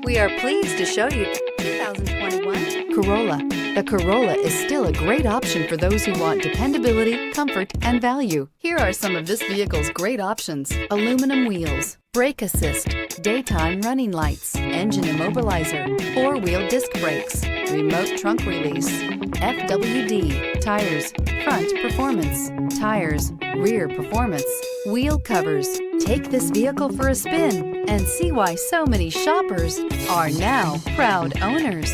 We are pleased to show you 2021 Corolla. The Corolla is still a great option for those who want dependability, comfort, and value. Here are some of this vehicle's great options: aluminum wheels, brake assist, daytime running lights, engine immobilizer, four-wheel disc brakes, remote trunk release, FWD, tires, front performance, tires, rear performance, wheel covers. Take this vehicle for a spin and see why so many shoppers are now proud owners.